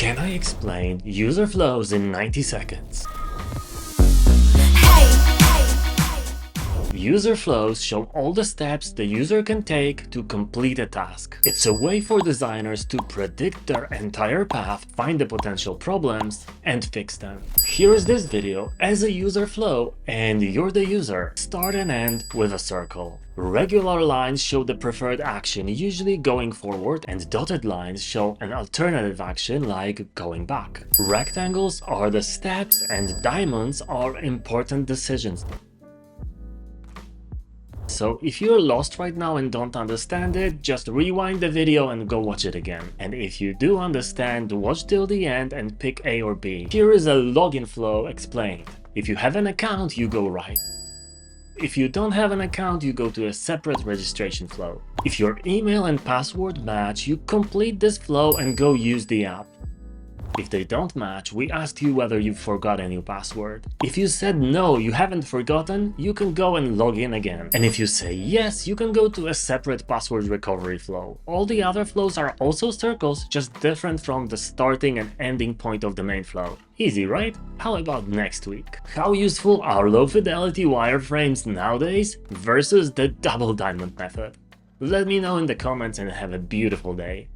Can I explain user flows in 90 seconds? User flows show all the steps the user can take to complete a task. It's a way for designers to predict their entire path, find the potential problems, and fix them. Here is this video as a user flow, and you're the user. Start and end with a circle. Regular lines show the preferred action, usually going forward, and dotted lines show an alternative action like going back. Rectangles are the steps, and diamonds are important decisions. So if you're lost right now and don't understand it, just rewind the video and go watch it again. And if you do understand, watch till the end and pick A or B. Here is a login flow explained. If you have an account, you go right. If you don't have an account, you go to a separate registration flow. If your email and password match, you complete this flow and go use the app. If they don't match, we asked you whether you've forgotten your password. If you said no, you haven't forgotten, you can go and log in again. And if you say yes, you can go to a separate password recovery flow. All the other flows are also circles, just different from the starting and ending point of the main flow. Easy, right? How about next week? How useful are low fidelity wireframes nowadays versus the double diamond method? Let me know in the comments and have a beautiful day.